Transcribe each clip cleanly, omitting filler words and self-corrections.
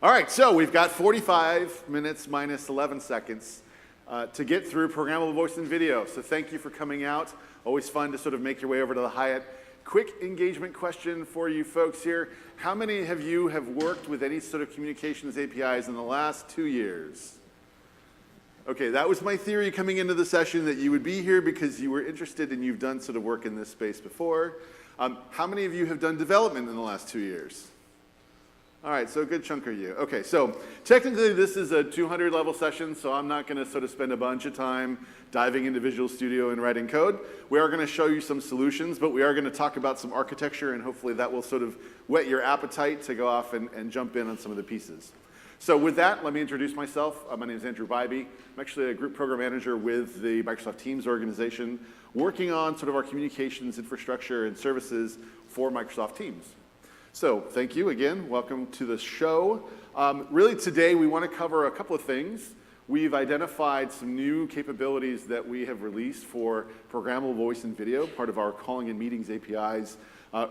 All right, so we've got 45 minutes minus 11 seconds to get through programmable voice and video. So thank you for coming out. Always fun to sort of make your way over to the Hyatt. Quick engagement question for you folks here. How many of you have worked with any sort of communications APIs in the last 2 years? Okay, that was my theory coming into the session, that you would be here because you were interested and you've done sort of work in this space before. How many of you have done development in the last 2 years? All right, so a good chunk of you. Okay, so technically this is a 200 level session, so I'm not gonna sort of spend a bunch of time diving into Visual Studio and writing code. We are gonna show you some solutions, but we are gonna talk about some architecture, and hopefully that will sort of whet your appetite to go off and jump in on some of the pieces. So with that, let me introduce myself. My name is Andrew Bybee. I'm actually a group program manager with the Microsoft Teams organization, working on sort of our communications infrastructure and services for Microsoft Teams. So thank you again, welcome to the show. Really today we want to cover a couple of things. We've identified some new capabilities that we have released for programmable voice and video, part of our calling and meetings APIs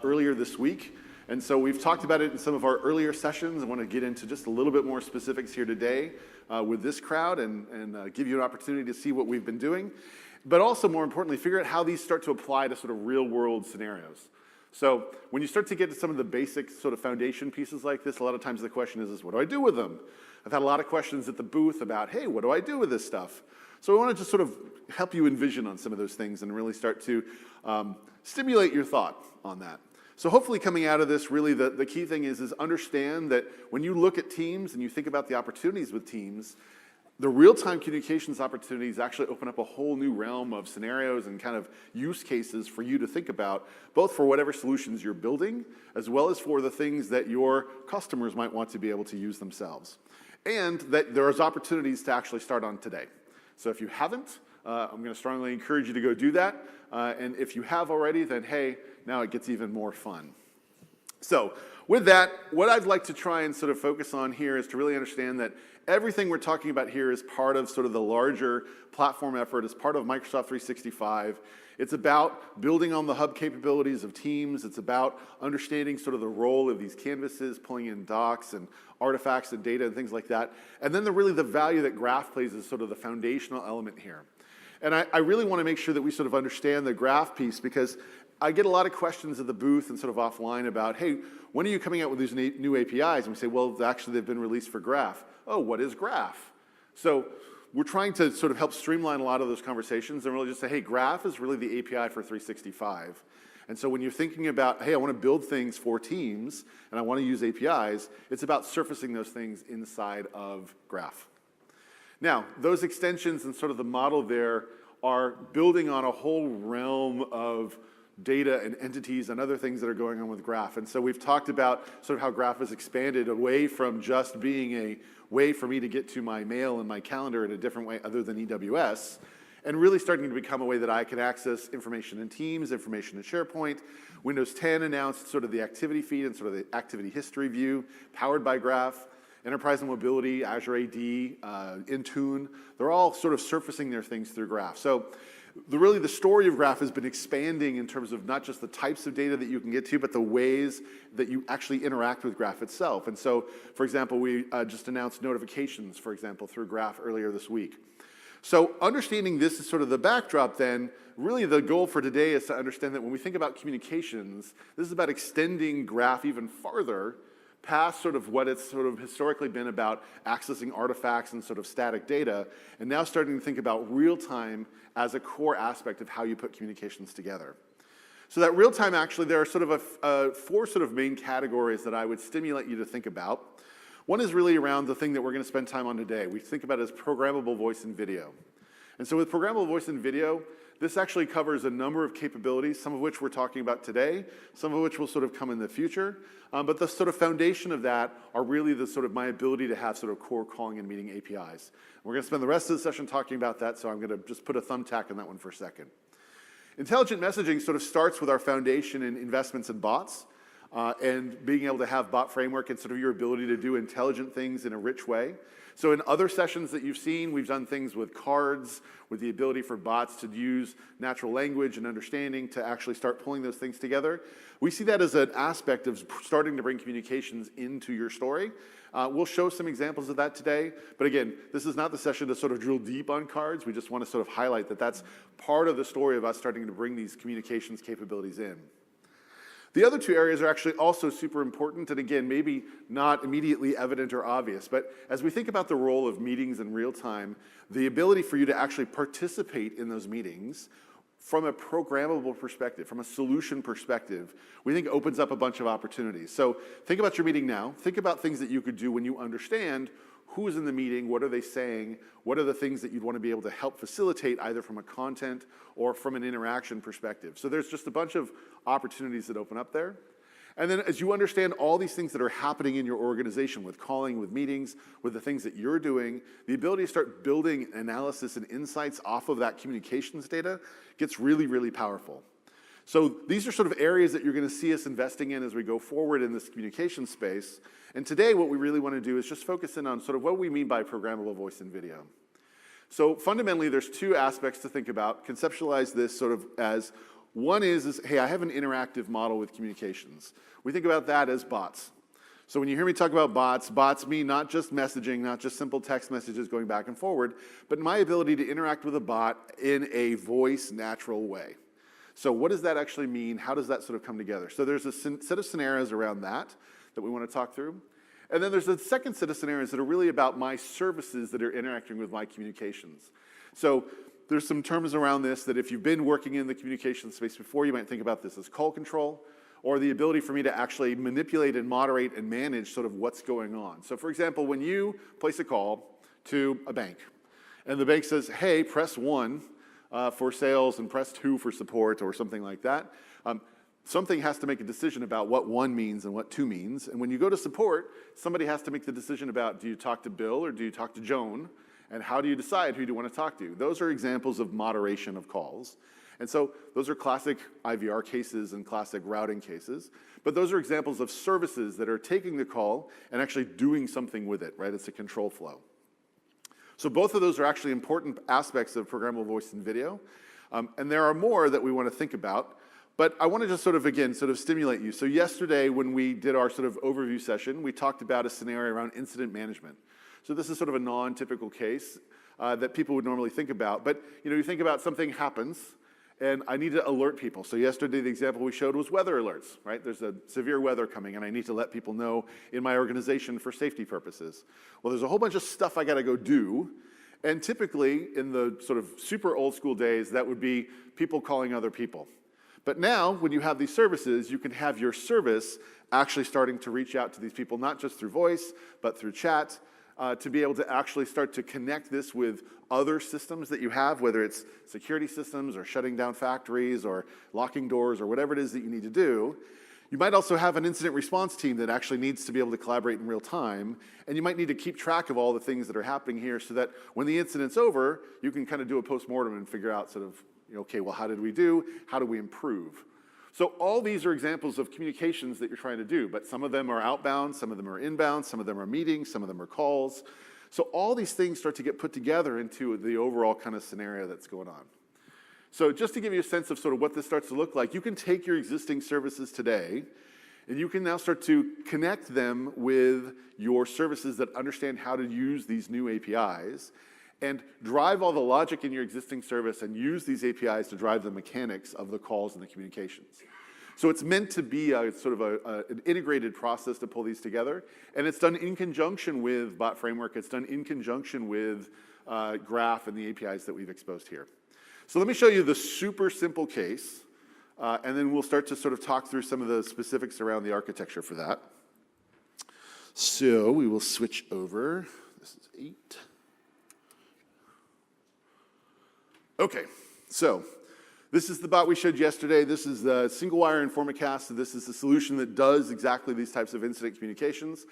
earlier this week. And so we've talked about it in some of our earlier sessions. I want to get into just a little bit more specifics here today with this crowd and give you an opportunity to see what we've been doing. But also more importantly, figure out how these start to apply to sort of real world scenarios. So when you start to get to some of the basic sort of foundation pieces like this, a lot of times the question is what do I do with them? I've had a lot of questions at the booth about, hey, what do I do with this stuff? So we want to just sort of help you envision on some of those things and really start to stimulate your thought on that. So hopefully coming out of this, really the key thing is understand that when you look at Teams and you think about the opportunities with Teams, the real-time communications opportunities actually open up a whole new realm of scenarios and kind of use cases for you to think about, both for whatever solutions you're building, as well as for the things that your customers might want to be able to use themselves. And that there's opportunities to actually start on today. So if you haven't, I'm going to strongly encourage you to go do that. And if you have already, then hey, now it gets even more fun. So with that, what I'd like to try and sort of focus on here is to really understand that everything we're talking about here is part of sort of the larger platform effort. It's part of Microsoft 365. It's about building on the hub capabilities of Teams. It's about understanding sort of the role of these canvases, pulling in docs and artifacts and data and things like that. And then really the value that Graph plays is sort of the foundational element here. And I really want to make sure that we sort of understand the Graph piece, because I get a lot of questions at the booth and sort of offline about, hey, when are you coming out with these new APIs? And we say, well, actually they've been released for Graph. Oh, what is Graph? So we're trying to sort of help streamline a lot of those conversations and really just say, hey, Graph is really the API for 365. And so when you're thinking about, hey, I want to build things for Teams and I want to use APIs, it's about surfacing those things inside of Graph. Now, those extensions and sort of the model there are building on a whole realm of data and entities and other things that are going on with Graph. And so we've talked about sort of how Graph has expanded away from just being a way for me to get to my mail and my calendar in a different way other than EWS, and really starting to become a way that I can access information in Teams, information in SharePoint. Windows 10 announced sort of the activity feed and sort of the activity history view powered by Graph. Enterprise and Mobility, Azure AD, Intune, they're all sort of surfacing their things through Graph. So really the story of Graph has been expanding in terms of not just the types of data that you can get to, but the ways that you actually interact with Graph itself. And so, for example, we just announced notifications, for example, through Graph earlier this week. So understanding this is sort of the backdrop then, really the goal for today is to understand that when we think about communications, this is about extending Graph even farther past sort of what it's sort of historically been about accessing artifacts and sort of static data, and now starting to think about real time as a core aspect of how you put communications together. So that real time, actually, there are sort of four sort of main categories that I would stimulate you to think about. One is really around the thing that we're going to spend time on today. We think about it as programmable voice and video. And so with programmable voice and video, this actually covers a number of capabilities, some of which we're talking about today, some of which will sort of come in the future. But the sort of foundation of that are really the sort of my ability to have sort of core calling and meeting APIs. We're going to spend the rest of the session talking about that, so I'm going to just put a thumbtack on that one for a second. Intelligent messaging sort of starts with our foundation in investments in bots. and being able to have bot framework and sort of your ability to do intelligent things in a rich way. So in other sessions that you've seen, we've done things with cards, with the ability for bots to use natural language and understanding to actually start pulling those things together. We see that as an aspect of starting to bring communications into your story. We'll show some examples of that today, but again, this is not the session to sort of drill deep on cards. We just want to sort of highlight that that's part of the story of us starting to bring these communications capabilities in. The other two areas are actually also super important, and again, maybe not immediately evident or obvious, but as we think about the role of meetings in real time, the ability for you to actually participate in those meetings from a programmable perspective, from a solution perspective, we think opens up a bunch of opportunities. So think about your meeting now. Think about things that you could do when you understand who's in the meeting, what are they saying, what are the things that you'd want to be able to help facilitate either from a content or from an interaction perspective. So there's just a bunch of opportunities that open up there. And then as you understand all these things that are happening in your organization with calling, with meetings, with the things that you're doing, the ability to start building analysis and insights off of that communications data gets really, really powerful. So these are sort of areas that you're going to see us investing in as we go forward in this communication space. And today what we really want to do is just focus in on sort of what we mean by programmable voice and video. So fundamentally, there's two aspects to think about. Conceptualize this sort of as one is, hey, I have an interactive model with communications. We think about that as bots. So when you hear me talk about bots, bots mean not just messaging, not just simple text messages going back and forward, but my ability to interact with a bot in a voice natural way. So what does that actually mean? How does that sort of come together? So there's a set of scenarios around that we want to talk through. And then there's a second set of scenarios that are really about my services that are interacting with my communications. So there's some terms around this that if you've been working in the communication space before, you might think about this as call control, or the ability for me to actually manipulate and moderate and manage sort of what's going on. So for example, when you place a call to a bank, and the bank says, hey, press 1 for sales and press 2 for support or something like that, something has to make a decision about what 1 means and what 2 means. And when you go to support, somebody has to make the decision about, do you talk to Bill or do you talk to Joan? And how do you decide who you want to talk to? Those are examples of moderation of calls. And so those are classic IVR cases and classic routing cases. But those are examples of services that are taking the call and actually doing something with it, right? It's a control flow. So both of those are actually important aspects of programmable voice and video. And there are more that we want to think about. But I want to just sort of, again, sort of stimulate you. So yesterday when we did our sort of overview session, we talked about a scenario around incident management. So this is sort of a non-typical case that people would normally think about. But you think about something happens, and I need to alert people. So yesterday, the example we showed was weather alerts, right? There's a severe weather coming, and I need to let people know in my organization for safety purposes. Well, there's a whole bunch of stuff I got to go do. And typically, in the sort of super old school days, that would be people calling other people. But now, when you have these services, you can have your service actually starting to reach out to these people, not just through voice, but through chat, to be able to actually start to connect this with other systems that you have, whether it's security systems or shutting down factories or locking doors or whatever it is that you need to do. You might also have an incident response team that actually needs to be able to collaborate in real time, and you might need to keep track of all the things that are happening here so that when the incident's over, you can kind of do a postmortem and figure out sort of, okay, well, how did we do? How do we improve? So all these are examples of communications that you're trying to do, but some of them are outbound, some of them are inbound, some of them are meetings, some of them are calls. So all these things start to get put together into the overall kind of scenario that's going on. So just to give you a sense of sort of what this starts to look like, you can take your existing services today, and you can now start to connect them with your services that understand how to use these new APIs, and drive all the logic in your existing service and use these APIs to drive the mechanics of the calls and the communications. So it's meant to be a sort of an integrated process to pull these together, and it's done in conjunction with Bot Framework. It's done in conjunction with Graph and the APIs that we've exposed here. So let me show you the super simple case, and then we'll start to sort of talk through some of the specifics around the architecture for that. So we will switch over. This is 8. Okay, so this is the bot we showed yesterday. This is the single wire Informacast. So this is the solution that does exactly these types of incident communications.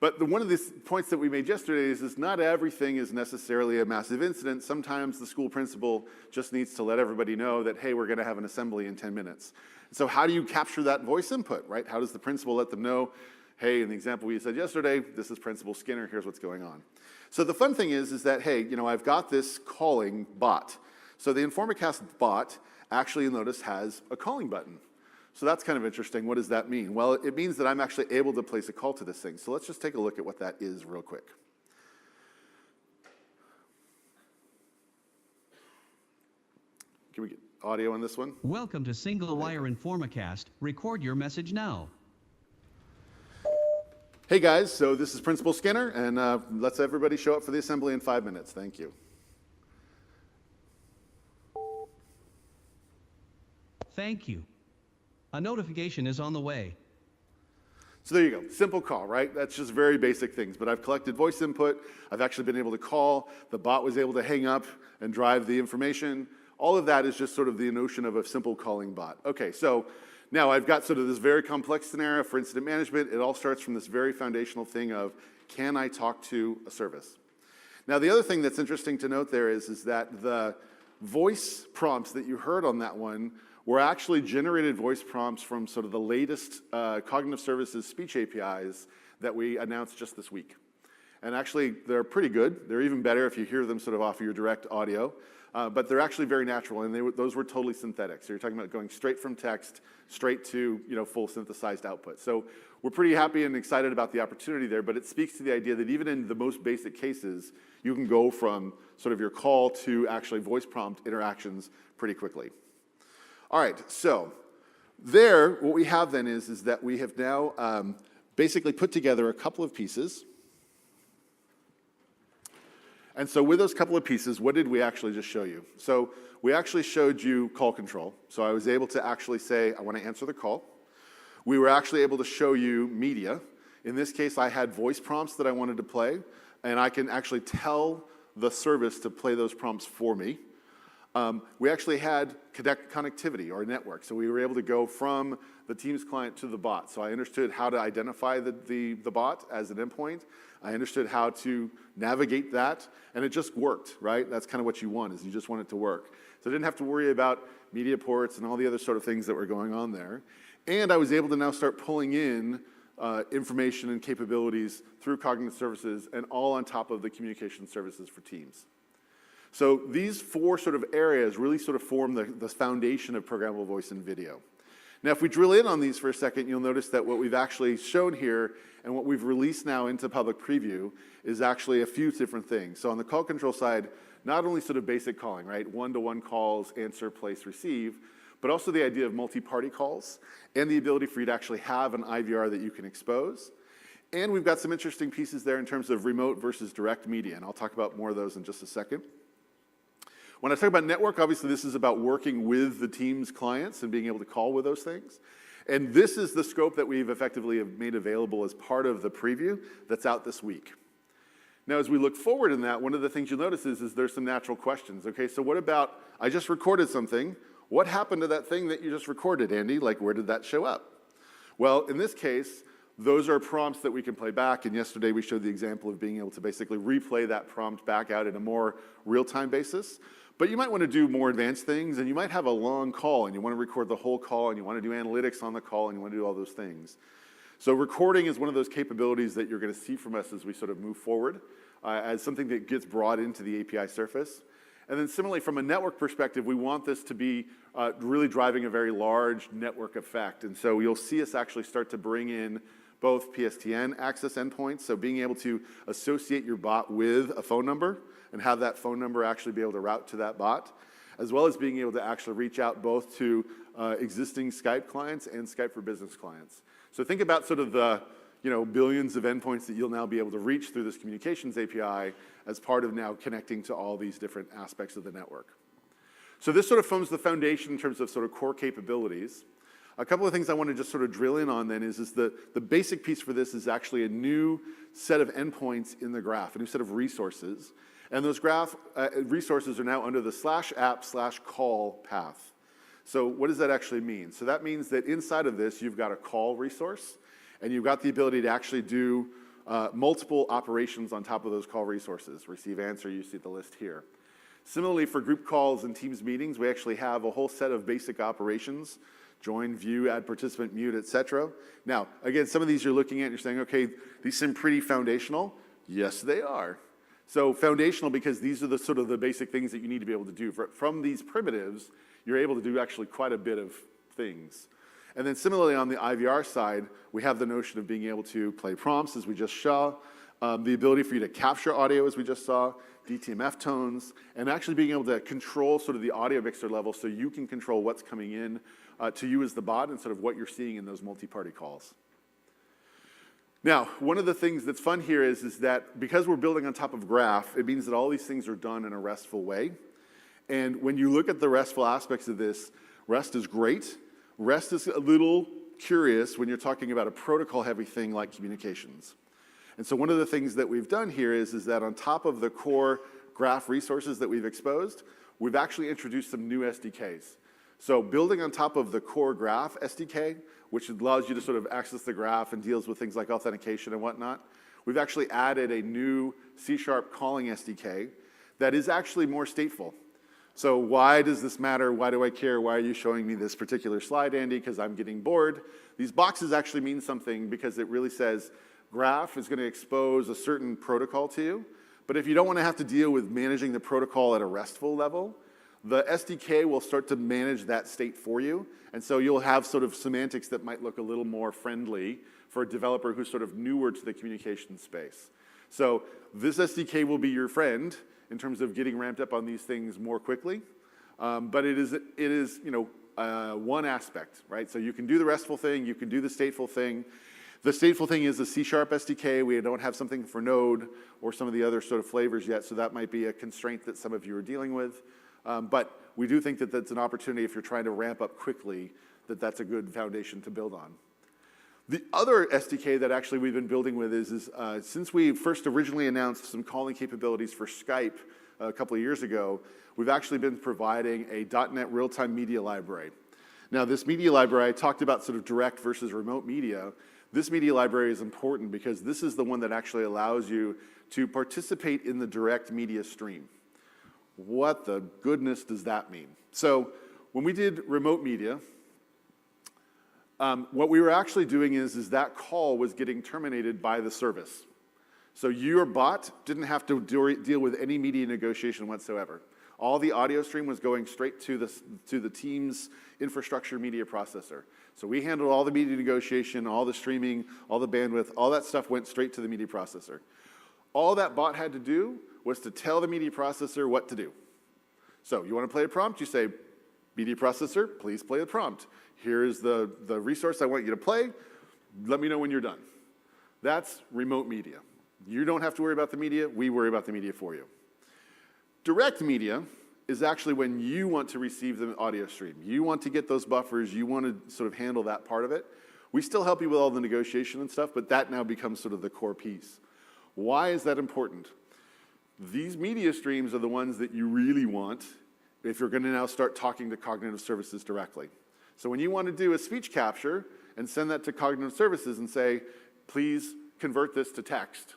But one of the points that we made yesterday is not everything is necessarily a massive incident. Sometimes the school principal just needs to let everybody know that, hey, we're going to have an assembly in 10 minutes. So how do you capture that voice input, right? How does the principal let them know, hey, in the example we said yesterday, this is Principal Skinner, here's what's going on. So the fun thing is that, hey, I've got this calling bot. So the Informacast bot actually, you'll notice, has a calling button. So that's kind of interesting. What does that mean? Well, it means that I'm actually able to place a call to this thing. So let's just take a look at what that is real quick. Can we get audio on this one? Welcome to Single Wire Informacast. Record your message now. Hey guys, so this is Principal Skinner, and let's everybody show up for the assembly in 5 minutes. Thank you. Thank you. A notification is on the way. So there you go, simple call, right? That's just very basic things, but I've collected voice input, I've actually been able to call, the bot was able to hang up and drive the information. All of that is just sort of the notion of a simple calling bot. Okay, so now I've got sort of this very complex scenario for incident management. It all starts from this very foundational thing of, can I talk to a service? Now the other thing that's interesting to note there is that the voice prompts that you heard on that one were actually generated voice prompts from sort of the latest cognitive services speech APIs that we announced just this week. And actually, they're pretty good. They're even better if you hear them sort of off of your direct audio. But they're actually very natural, and those were totally synthetic. So you're talking about going straight from text, straight to full synthesized output. So we're pretty happy and excited about the opportunity there, but it speaks to the idea that even in the most basic cases, you can go from sort of your call to actually voice prompt interactions pretty quickly. All right, so there, what we have then is that we have now basically put together a couple of pieces. And so with those couple of pieces, what did we actually just show you? So we actually showed you call control. So I was able to actually say, I want to answer the call. We were actually able to show you media. In this case, I had voice prompts that I wanted to play, and I can actually tell the service to play those prompts for me. We actually had connectivity or network, so we were able to go from the Teams client to the bot. So I understood how to identify the bot as an endpoint. I understood how to navigate that, and it just worked, right? That's kind of what you want, is you just want it to work. So I didn't have to worry about media ports and all the other sort of things that were going on there. And I was able to now start pulling in information and capabilities through cognitive services and all on top of the communication services for Teams. So these four sort of areas really sort of form the foundation of programmable voice and video. Now, if we drill in on these for a second, you'll notice that what we've actually shown here and what we've released now into public preview is actually a few different things. So on the call control side, not only sort of basic calling, right? One-to-one calls, answer, place, receive, but also the idea of multi-party calls and the ability for you to actually have an IVR that you can expose. And we've got some interesting pieces there in terms of remote versus direct media, and I'll talk about more of those in just a second. When I talk about network, obviously this is about working with the Teams clients and being able to call with those things. And this is the scope that we've effectively made available as part of the preview that's out this week. Now, as we look forward in that, one of the things you'll notice is there's some natural questions. Okay, so what about, I just recorded something. What happened to that thing that you just recorded, Andy? Like, where did that show up? Well, in this case, those are prompts that we can play back, and yesterday we showed the example of being able to basically replay that prompt back out in a more real-time basis. But you might want to do more advanced things, and you might have a long call, and you want to record the whole call, and you want to do analytics on the call, and you want to do all those things. So recording is one of those capabilities that you're going to see from us as we sort of move forward as something that gets brought into the API surface. And then similarly, from a network perspective, we want this to be really driving a very large network effect. And so you'll see us actually start to bring in both PSTN access endpoints, so being able to associate your bot with a phone number and have that phone number actually be able to route to that bot, as well as being able to actually reach out both to existing Skype clients and Skype for Business clients. So think about sort of the billions of endpoints that you'll now be able to reach through this communications API as part of now connecting to all these different aspects of the network. So this sort of forms the foundation in terms of sort of core capabilities. A couple of things I want to just sort of drill in on then is the basic piece for this is actually a new set of endpoints in the graph, a new set of resources. And those graph resources are now under the /app/call path. So what does that actually mean? So that means that inside of this, you've got a call resource, and you've got the ability to actually do multiple operations on top of those call resources. Receive, answer, you see the list here. Similarly, for group calls and Teams meetings, we actually have a whole set of basic operations: join, view, add participant, mute, etc. Now, again, some of these you're looking at, you're saying, okay, these seem pretty foundational. Yes, they are. So foundational because these are the sort of the basic things that you need to be able to do. From these primitives, you're able to do actually quite a bit of things. And then similarly on the IVR side, we have the notion of being able to play prompts, as we just saw, the ability for you to capture audio, as we just saw, DTMF tones, and actually being able to control sort of the audio mixer level so you can control what's coming in to you as the bot and sort of what you're seeing in those multi-party calls. Now, one of the things that's fun here is that because we're building on top of Graph, it means that all these things are done in a RESTful way. And when you look at the RESTful aspects of this, REST is great. REST is a little curious when you're talking about a protocol-heavy thing like communications. And so one of the things that we've done here is that on top of the core Graph resources that we've exposed, we've actually introduced some new SDKs. So building on top of the core Graph SDK, which allows you to sort of access the Graph and deals with things like authentication and whatnot, we've actually added a new C# calling SDK that is actually more stateful. So why does this matter? Why do I care? Why are you showing me this particular slide, Andy? Because I'm getting bored. These boxes actually mean something because it really says Graph is going to expose a certain protocol to you. But if you don't want to have to deal with managing the protocol at a RESTful level, the SDK will start to manage that state for you. And so you'll have sort of semantics that might look a little more friendly for a developer who's sort of newer to the communication space. So this SDK will be your friend in terms of getting ramped up on these things more quickly. But it is one aspect, right? So you can do the RESTful thing, you can do the stateful thing. The stateful thing is a C# SDK. We don't have something for Node or some of the other sort of flavors yet, so that might be a constraint that some of you are dealing with. But we do think that that's an opportunity if you're trying to ramp up quickly, that that's a good foundation to build on. The other SDK that actually we've been building with is since we first originally announced some calling capabilities for Skype a couple of years ago, we've actually been providing a .NET real-time media library. Now this media library, I talked about sort of direct versus remote media. This media library is important because this is the one that actually allows you to participate in the direct media stream. What the goodness does that mean? So when we did remote media, what we were actually doing is that call was getting terminated by the service. So your bot didn't have to deal with any media negotiation whatsoever. All the audio stream was going straight to the Teams infrastructure media processor. So we handled all the media negotiation, all the streaming, all the bandwidth, all that stuff went straight to the media processor. All that bot had to do was to tell the media processor what to do. So you want to play a prompt? You say, media processor, please play the prompt. Here's the resource I want you to play. Let me know when you're done. That's remote media. You don't have to worry about the media. We worry about the media for you. Direct media is actually when you want to receive the audio stream. You want to get those buffers. You want to sort of handle that part of it. We still help you with all the negotiation and stuff, but that now becomes sort of the core piece. Why is that important? These media streams are the ones that you really want if you're going to now start talking to cognitive services directly. So when you want to do a speech capture and send that to cognitive services and say, please convert this to text,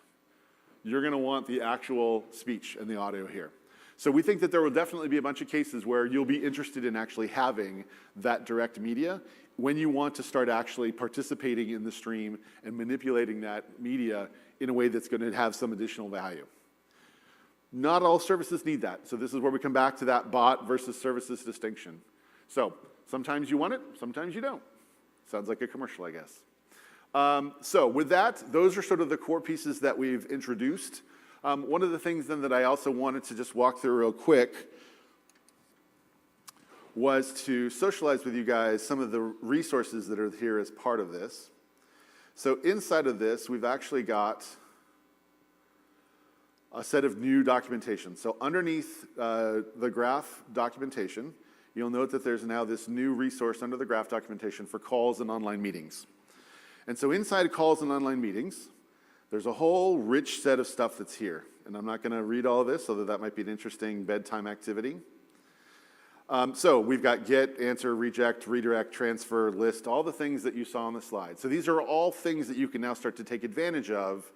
you're going to want the actual speech and the audio here. So we think that there will definitely be a bunch of cases where you'll be interested in actually having that direct media when you want to start actually participating in the stream and manipulating that media in a way that's going to have some additional value. Not all services need that. So this is where we come back to that bot versus services distinction. So sometimes you want it, sometimes you don't. Sounds like a commercial, I guess. So with that, those are sort of the core pieces that we've introduced. One of the things then that I also wanted to just walk through real quick was to socialize with you guys some of the resources that are here as part of this. So inside of this, we've actually got a set of new documentation. So underneath the Graph documentation, you'll note that there's now this new resource under the Graph documentation for calls and online meetings. And so inside calls and online meetings, there's a whole rich set of stuff that's here. And I'm not going to read all of this, although that might be an interesting bedtime activity. So we've got get, answer, reject, redirect, transfer, list, all the things that you saw on the slide. So these are all things that you can now start to take advantage of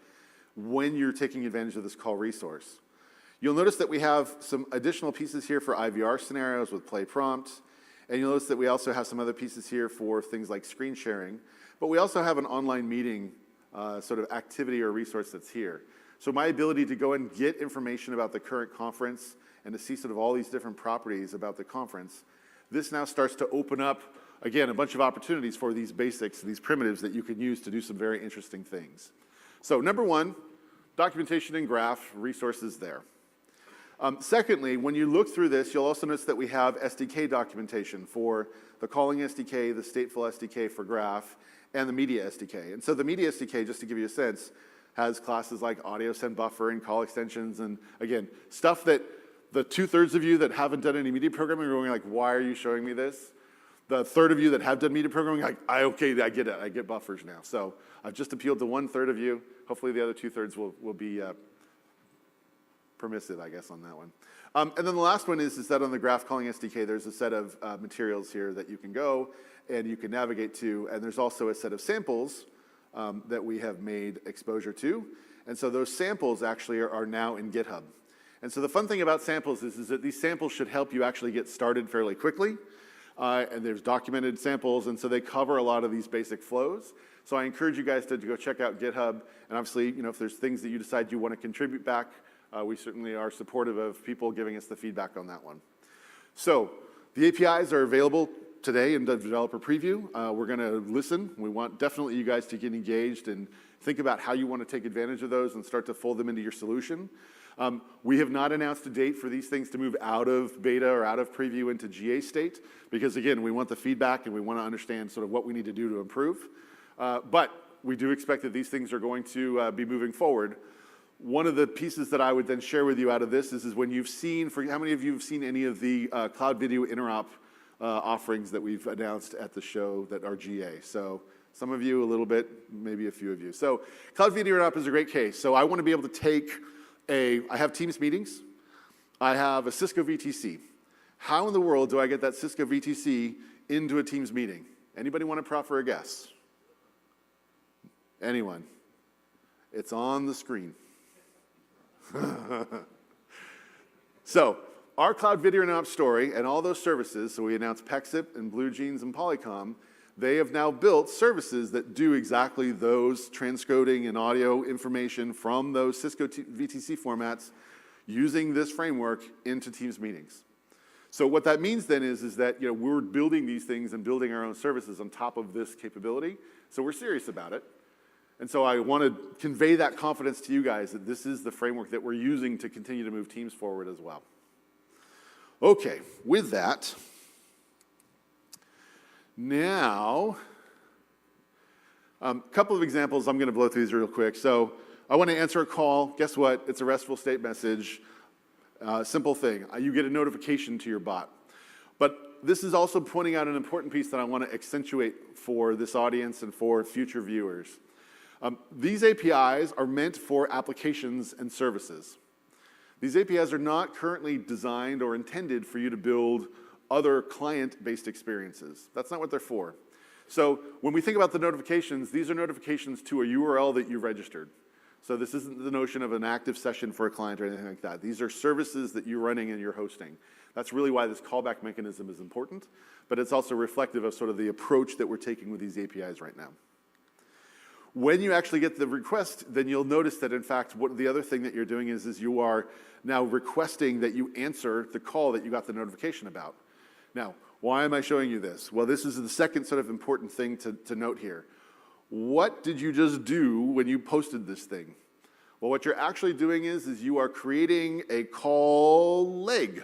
when you're taking advantage of this call resource. You'll notice that we have some additional pieces here for IVR scenarios with play prompt, and you'll notice that we also have some other pieces here for things like screen sharing, but we also have an online meeting sort of activity or resource that's here. So my ability to go and get information about the current conference and to see sort of all these different properties about the conference, this now starts to open up, again, a bunch of opportunities for these basics, these primitives that you can use to do some very interesting things. So number one, documentation and graph resources there. Secondly, when you look through this, you'll also notice that we have SDK documentation for the calling SDK, the stateful SDK for graph, and the media SDK. And so the media SDK, just to give you a sense, has classes like audio send buffer and call extensions, and again, stuff that the 2/3 of you that haven't done any media programming are going like, why are you showing me this? The third of you that have done media programming, like, okay, I get it, I get buffers now. So I've just appealed to 1/3 of you. Hopefully the other 2/3 will be permissive, I guess, on that one. And then the last one is that on the graph calling SDK, there's a set of materials here that you can go and you can navigate to, and there's also a set of samples that we have made exposure to. And so those samples actually are now in GitHub. And so the fun thing about samples is that these samples should help you actually get started fairly quickly. And there's documented samples, and so they cover a lot of these basic flows. So I encourage you guys to go check out GitHub. And obviously, if there's things that you decide you want to contribute back, we certainly are supportive of people giving us the feedback on that one. So the APIs are available today in the developer preview. We're going to listen. We want definitely you guys to get engaged and think about how you want to take advantage of those and start to fold them into your solution. We have not announced a date for these things to move out of beta or out of preview into GA state because, again, we want the feedback and we want to understand sort of what we need to do to improve. But we do expect that these things are going to be moving forward. One of the pieces that I would then share with you out of this is when you've seen, how many of you have seen any of the cloud video interop offerings that we've announced at the show that are GA? So some of you a little bit, maybe a few of you. So cloud video interop is a great case. So I want to be able to take I have Teams meetings, I have a Cisco VTC. How in the world do I get that Cisco VTC into a Teams meeting? Anybody want to proffer a guess? Anyone? It's on the screen. So our cloud video interop story and all those services, so we announced Pexip and BlueJeans and Polycom, they have now built services that do exactly those transcoding and audio information from those Cisco VTC formats using this framework into Teams meetings. So what that means then is that we're building these things and building our own services on top of this capability. So we're serious about it. And so I want to convey that confidence to you guys that this is the framework that we're using to continue to move Teams forward as well. Okay, with that, now, a couple of examples. I'm going to blow through these real quick. So I want to answer a call. Guess what? It's a RESTful state message. Simple thing. You get a notification to your bot. But this is also pointing out an important piece that I want to accentuate for this audience and for future viewers. These APIs are meant for applications and services. These APIs are not currently designed or intended for you to build other client-based experiences. That's not what they're for. So when we think about the notifications, these are notifications to a URL that you registered. So this isn't the notion of an active session for a client or anything like that. These are services that you're running and you're hosting. That's really why this callback mechanism is important, but it's also reflective of sort of the approach that we're taking with these APIs right now. When you actually get the request, then you'll notice that, in fact, what the other thing that you're doing is you are now requesting that you answer the call that you got the notification about. Now, why am I showing you this? Well, this is the second sort of important thing to note here. What did you just do when you posted this thing? Well, what you're actually doing is you are creating a call leg.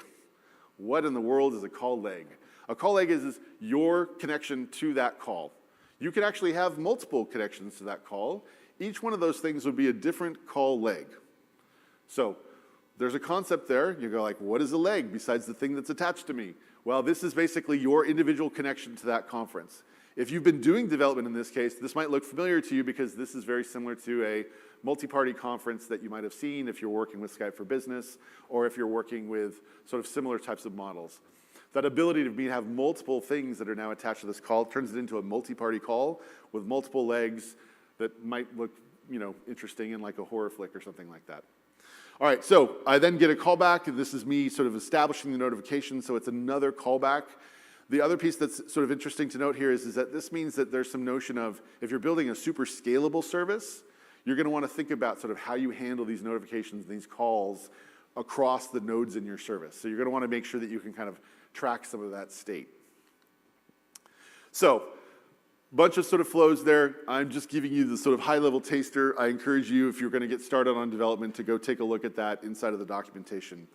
What in the world is a call leg? A call leg is your connection to that call. You can actually have multiple connections to that call. Each one of those things would be a different call leg. So there's a concept there. You go like, what is a leg besides the thing that's attached to me? Well, this is basically your individual connection to that conference. If you've been doing development in this case, this might look familiar to you because this is very similar to a multi-party conference that you might have seen if you're working with Skype for Business or if you're working with sort of similar types of models. That ability to have multiple things that are now attached to this call turns it into a multi-party call with multiple legs that might look interesting in like a horror flick or something like that. All right, so I then get a callback, and this is me sort of establishing the notification, so it's another callback. The other piece that's sort of interesting to note here is that this means that there's some notion of, if you're building a super scalable service, you're going to want to think about sort of how you handle these notifications, these calls across the nodes in your service. So you're going to want to make sure that you can kind of track some of that state. So, bunch of sort of flows there. I'm just giving you the sort of high-level taster. I encourage you, if you're going to get started on development, to go take a look at that inside of the documentation.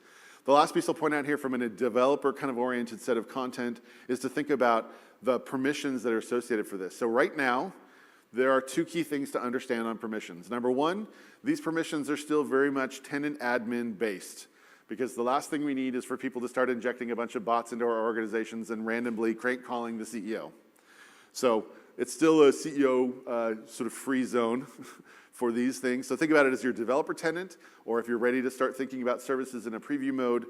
The last piece I'll point out here from a developer kind of oriented set of content is to think about the permissions that are associated for this. So right now, there are two key things to understand on permissions. Number one, these permissions are still very much tenant admin based, because the last thing we need is for people to start injecting a bunch of bots into our organizations and randomly crank calling the CEO. So it's still a CEO sort of free zone for these things. So think about it as your developer tenant, or if you're ready to start thinking about services in a preview mode,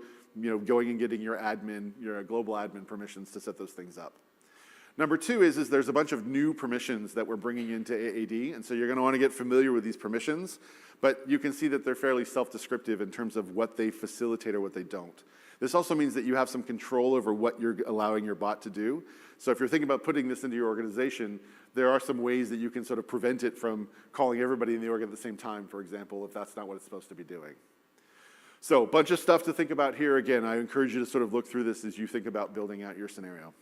going and getting your admin, your global admin permissions to set those things up. Number two is there's a bunch of new permissions that we're bringing into AAD, and so you're going to want to get familiar with these permissions, but you can see that they're fairly self-descriptive in terms of what they facilitate or what they don't. This also means that you have some control over what you're allowing your bot to do. So if you're thinking about putting this into your organization, there are some ways that you can sort of prevent it from calling everybody in the org at the same time, for example, if that's not what it's supposed to be doing. So a bunch of stuff to think about here. Again, I encourage you to sort of look through this as you think about building out your scenario.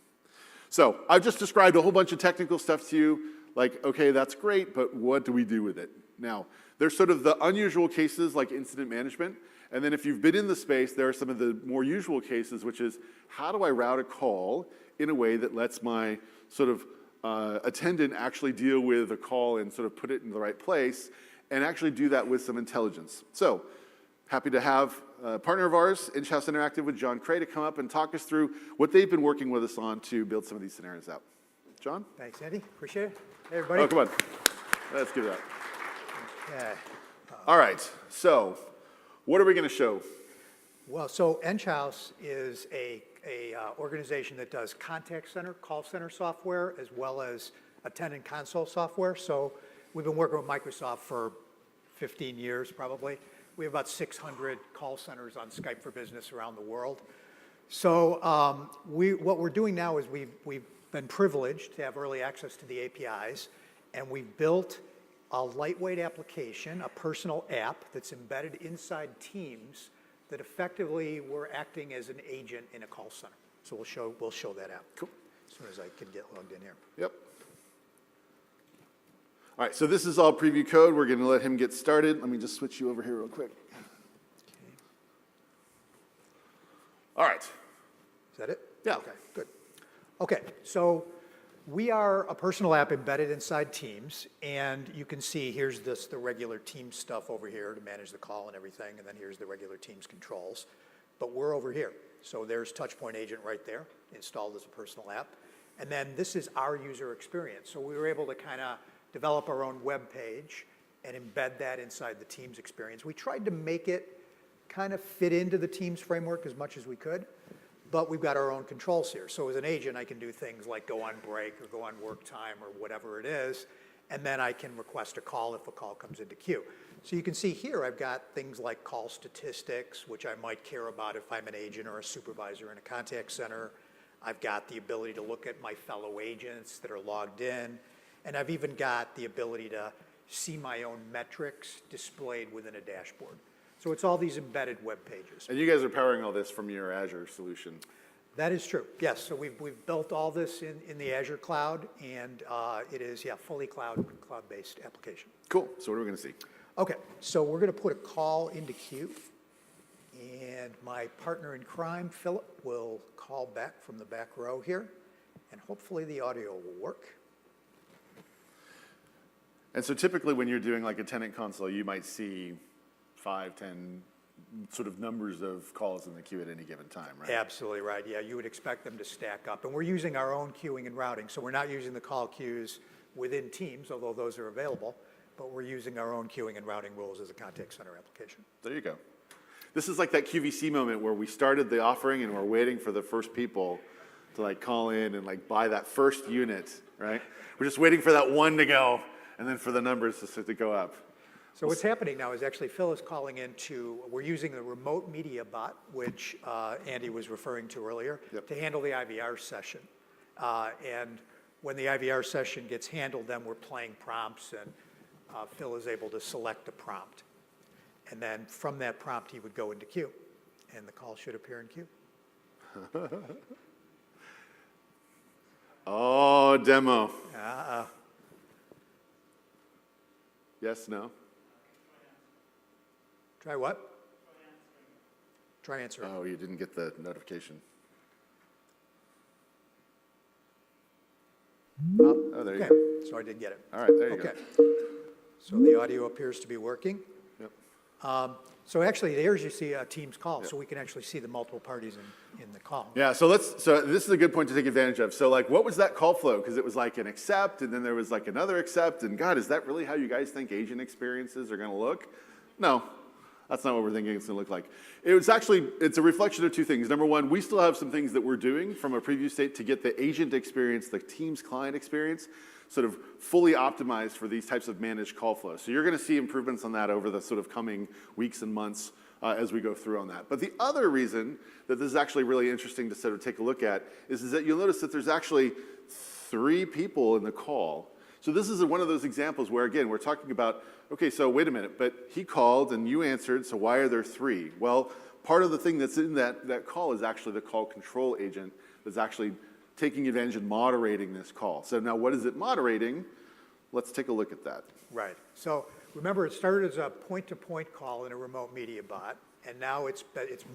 So I've just described a whole bunch of technical stuff to you, like, okay, that's great, but what do we do with it? Now, there's sort of the unusual cases like incident management, and then if you've been in the space, there are some of the more usual cases, which is, how do I route a call in a way that lets my sort of attendant actually deal with a call and sort of put it in the right place, and actually do that with some intelligence. So, happy to have a partner of ours, Inch-House Interactive with John Cray, to come up and talk us through what they've been working with us on to build some of these scenarios out. John? Thanks, Andy. Appreciate it. Hey, everybody. Oh, come on. Let's give that. Okay. All right, so what are we going to show? Well, so Inch-House is a organization that does contact center, call center software, as well as attendant console software. So we've been working with Microsoft for 15 years, probably. We have about 600 call centers on Skype for Business around the world. So what we're doing now is we've been privileged to have early access to the APIs, and we've built a lightweight application, a personal app that's embedded inside Teams that effectively we're acting as an agent in a call center. So we'll show that app. Cool. As soon as I can get logged in here. Yep. All right, so this is all preview code. We're going to let him get started. Let me just switch you over here real quick. Okay. All right. Is that it? Yeah. Okay, good. Okay, so we are a personal app embedded inside Teams, and you can see here's the regular Teams stuff over here to manage the call and everything, and then here's the regular Teams controls. But we're over here. So there's Touchpoint Agent right there, installed as a personal app. And then this is our user experience. So we were able to kind of develop our own web page and embed that inside the Teams experience. We tried to make it kind of fit into the Teams framework as much as we could, but we've got our own controls here. So as an agent, I can do things like go on break or go on work time or whatever it is, and then I can request a call if a call comes into queue. So you can see here I've got things like call statistics, which I might care about if I'm an agent or a supervisor in a contact center. I've got the ability to look at my fellow agents that are logged in, and I've even got the ability to see my own metrics displayed within a dashboard. So it's all these embedded web pages. And you guys are powering all this from your Azure solution. That is true, yes. So we've built all this in the Azure cloud, and it is, fully cloud-based application. Cool, so what are we going to see? Okay, so we're going to put a call into queue, and my partner in crime, Philip, will call back from the back row here, and hopefully the audio will work. And so typically when you're doing like a tenant console, you might see 5, 10 sort of numbers of calls in the queue at any given time, right? Absolutely right, yeah. You would expect them to stack up. And we're using our own queuing and routing, so we're not using the call queues within Teams, although those are available, but we're using our own queuing and routing rules as a contact center application. There you go. This is like that QVC moment where we started the offering and we're waiting for the first people to like call in and like buy that first unit, right? We're just waiting for that one to go and then for the numbers to go up. So what's happening now is actually Phil is calling into, we're using the remote media bot, which Andy was referring to earlier, to handle the IVR session. And when the IVR session gets handled, then we're playing prompts, and Phil is able to select a prompt. And then from that prompt, he would go into queue, and the call should appear in queue. Oh, demo. Uh-uh. Yes, no? Try what? Try answering. Oh, you didn't get the notification. Oh, there you go. So I did get it. All right, there you Okay. go. So the audio appears to be working. Yep. So actually, there's you see a Teams call, so we can actually see the multiple parties in the call. Yeah, so this is a good point to take advantage of. So like, what was that call flow? Because it was like an accept, and then there was like another accept, and God, is that really how you guys think agent experiences are gonna look? No, that's not what we're thinking it's gonna look like. It's a reflection of two things. Number one, we still have some things that we're doing from a preview state to get the agent experience, the Teams client experience, sort of fully optimized for these types of managed call flows. So you're gonna see improvements on that over the sort of coming weeks and months as we go through on that. But the other reason that this is actually really interesting to sort of take a look at is that you'll notice that there's actually 3 people in the call. So this is one of those examples where, again, we're talking about, okay, so wait a minute, but he called and you answered, so why are there 3? Well, part of the thing that's in that call is actually the call control agent that's actually taking advantage and moderating this call. So now what is it moderating? Let's take a look at that. Right. So remember, it started as a point-to-point call in a remote media bot, and now it's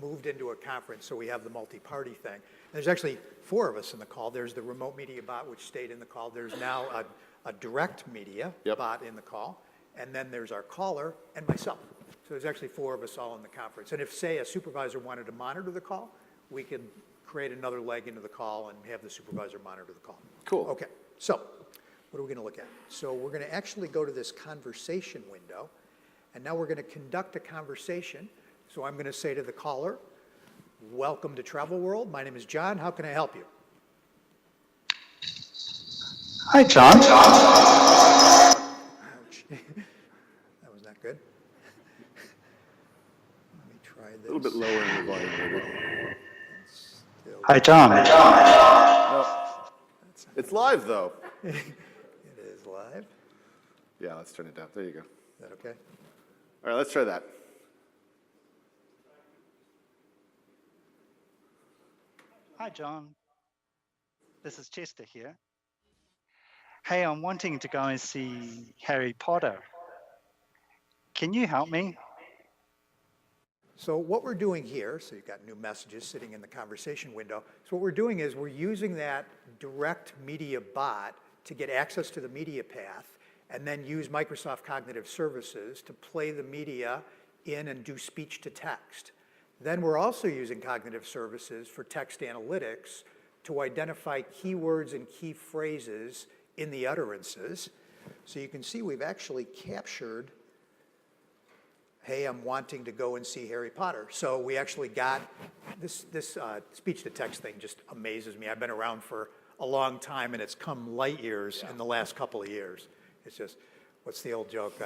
moved into a conference, so we have the multi-party thing. And there's actually 4 of us in the call. There's the remote media bot, which stayed in the call. There's now a direct media bot in the call, and then there's our caller and myself. So there's actually 4 of us all in the conference. And if, say, a supervisor wanted to monitor the call, we could create another leg into the call and have the supervisor monitor the call. Cool. Okay, so what are we going to look at? So we're going to actually go to this conversation window, and now we're going to conduct a conversation. So I'm going to say to the caller, welcome to Travel World. My name is John. How can I help you? Hi, John. Ouch. That was not good. Let me try this. A little bit lower in the volume, maybe. Hi, John. It's live, though. It is live. Yeah, let's turn it down. There you go. Is that okay? All right, let's try that. Hi, John. This is Chester here. Hey, I'm wanting to go and see Harry Potter. Can you help me? So what we're doing here, so you've got new messages sitting in the conversation window. So what we're doing is we're using that direct media bot to get access to the media path and then use Microsoft Cognitive Services to play the media in and do speech to text. Then we're also using Cognitive Services for text analytics to identify keywords and key phrases in the utterances. So you can see we've actually captured, hey, I'm wanting to go and see Harry Potter. So we actually got this speech-to-text thing just amazes me. I've been around for a long time, and it's come light years in the last couple of years. It's just, what's the old joke?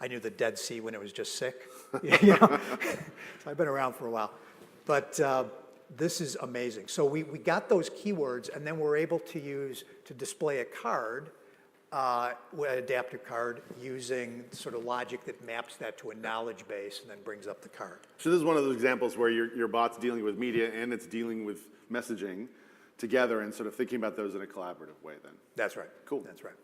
I knew the Dead Sea when it was just sick. You know? So I've been around for a while. But this is amazing. So we got those keywords, and then we're able to display a card, an adaptive card, using sort of logic that maps that to a knowledge base and then brings up the card. So this is one of those examples where your bot's dealing with media and it's dealing with messaging together and sort of thinking about those in a collaborative way then. That's right. Cool. That's right.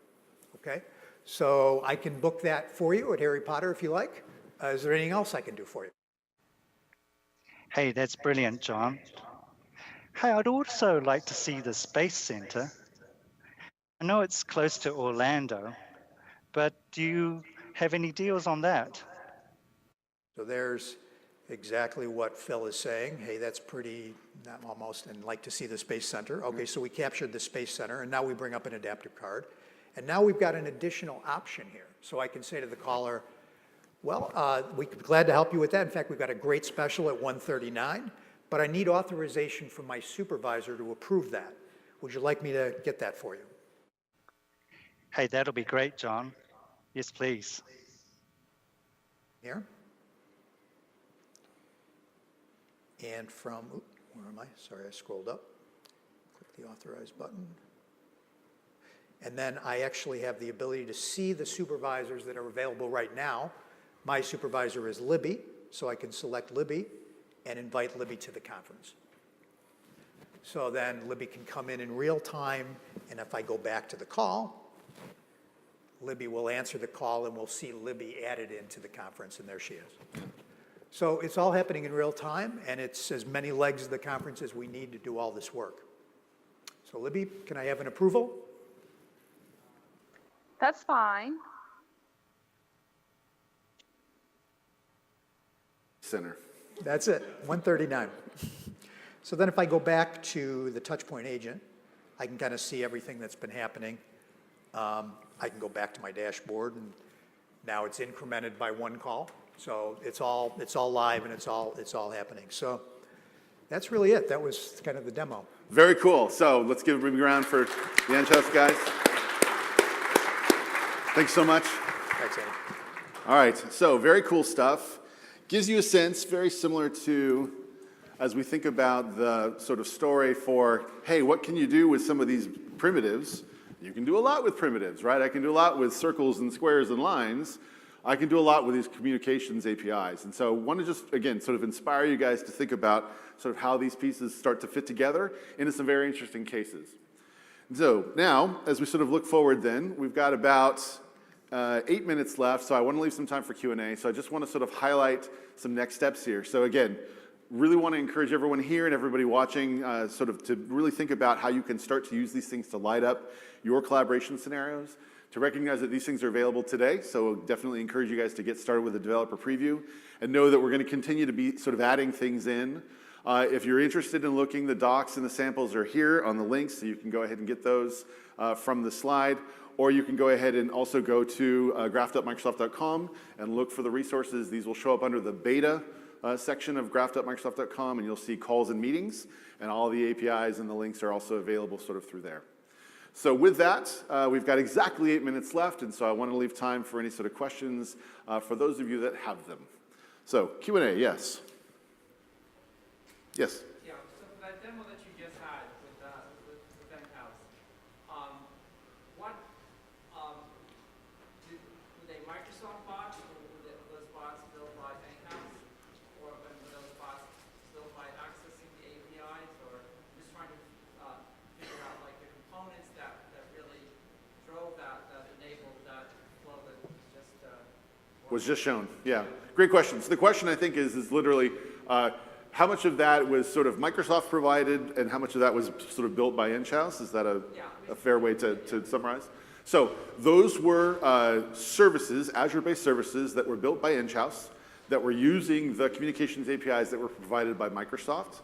Okay. So I can book that for you at Harry Potter if you like. Is there anything else I can do for you? Hey, that's brilliant, John. Hey, I'd also like to see the Space Center. I know it's close to Orlando, but do you have any deals on that? So there's exactly what Phil is saying. Hey, that's pretty, not almost, and like to see the Space Center. Okay, so we captured the Space Center, and now we bring up an adaptive card. And now we've got an additional option here. So I can say to the caller, well, we'd be glad to help you with that. In fact, we've got a great special at $139, but I need authorization from my supervisor to approve that. Would you like me to get that for you? Hey, that'll be great, John. Yes, please. here. And from, where am I? Sorry, I scrolled up. Click the authorize button. And then I actually have the ability to see the supervisors that are available right now. My supervisor is Libby, so I can select Libby and invite Libby to the conference. So then Libby can come in real time, and if I go back to the call, Libby will answer the call and we'll see Libby added into the conference, and there she is. So it's all happening in real time, and it's as many legs of the conference as we need to do all this work. So Libby, can I have an approval? That's fine. Center. That's it, 139. So then if I go back to the touchpoint agent, I can kind of see everything that's been happening. I can go back to my dashboard, and now it's incremented by one call. So it's all live, and it's all happening. So that's really it. That was kind of the demo. Very cool. So let's give a big round for the Enghouse guys. Thanks so much. Thanks, Andy. All right, so very cool stuff. Gives you a sense, very similar to, as we think about the sort of story for, hey, what can you do with some of these primitives? You can do a lot with primitives, right? I can do a lot with circles and squares and lines. I can do a lot with these communications APIs. And so I want to just, again, sort of inspire you guys to think about sort of how these pieces start to fit together into some very interesting cases. So now, as we sort of look forward then, we've got about 8 minutes left, so I want to leave some time for Q&A. So I just want to sort of highlight some next steps here. So again, really want to encourage everyone here and everybody watching sort of to really think about how you can start to use these things to light up your collaboration scenarios, to recognize that these things are available today. So definitely encourage you guys to get started with the developer preview and know that we're going to continue to be sort of adding things in. If you're interested in looking, the docs and the samples are here on the links, so you can go ahead and get those from the slide. Or you can go ahead and also go to graph.microsoft.com and look for the resources. These will show up under the beta section of graph.microsoft.com, and you'll see calls and meetings, and all the APIs and the links are also available sort of through there. So with that, we've got exactly 8 minutes left, and so I want to leave time for any sort of questions for those of you that have them. So Q&A, yes. Yes. Yeah, so for that demo that you just had with Enghouse, what, were they Microsoft bots, or were those bots built by Enghouse, or were those bots built by accessing the APIs, or just trying to figure out like the components that really drove that enabled that flow that just Was just shown, yeah. Great question. So the question I think is literally, how much of that was sort of Microsoft provided and how much of that was sort of built by Enghouse? Is that a fair way to summarize? So those were services, Azure-based services that were built by Enghouse that were using the communications APIs that were provided by Microsoft.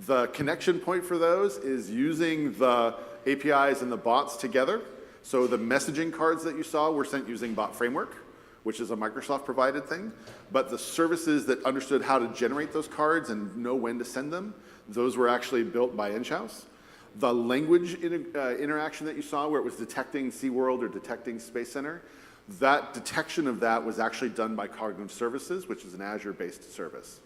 The connection point for those is using the APIs and the bots together. So the messaging cards that you saw were sent using Bot Framework, which is a Microsoft provided thing, but the services that understood how to generate those cards and know when to send them, those were actually built by Enghouse. The language interaction that you saw where it was detecting SeaWorld or detecting Space Center, that detection of that was actually done by Cognitive Services, which is an Azure-based service.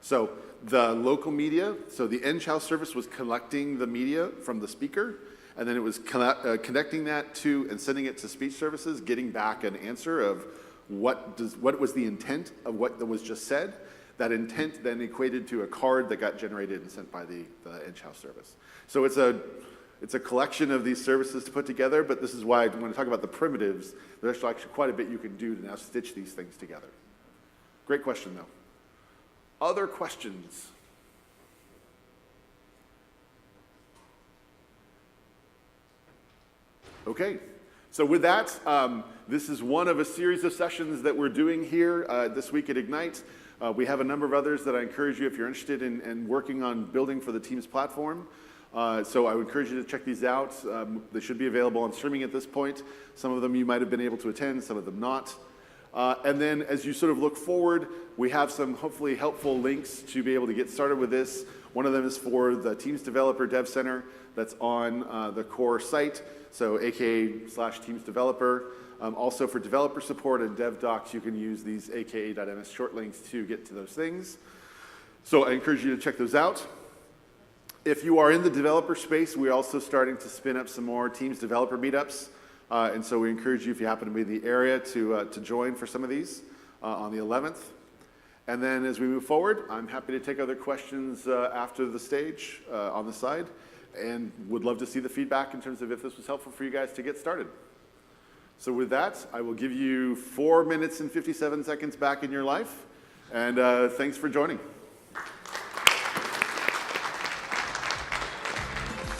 So the local media, so the Enghouse service was collecting the media from the speaker, and then it was connecting that to and sending it to speech services, getting back an answer of what was the intent of what was just said. That intent then equated to a card that got generated and sent by the Enghouse service. So it's a collection of these services to put together, but this is why when I talk about the primitives, there's actually quite a bit you can do to now stitch these things together. Great question, though. Other questions? Okay. So with that, this is one of a series of sessions that we're doing here this week at Ignite. We have a number of others that I encourage you if you're interested in working on building for the Teams platform. So I would encourage you to check these out. They should be available on streaming at this point. Some of them you might have been able to attend, some of them not. And then as you sort of look forward, we have some hopefully helpful links to be able to get started with this. One of them is for the Teams Developer Dev Center that's on the core site, so aka/Teams Developer. Also for developer support and dev docs, you can use these aka.ms short links to get to those things. So I encourage you to check those out. If you are in the developer space, we're also starting to spin up some more Teams developer meetups. And so we encourage you, if you happen to be in the area, to join for some of these on the 11th. And then as we move forward, I'm happy to take other questions after the stage on the side, and would love to see the feedback in terms of if this was helpful for you guys to get started. So with that, I will give you 4 minutes and 57 seconds back in your life, and thanks for joining.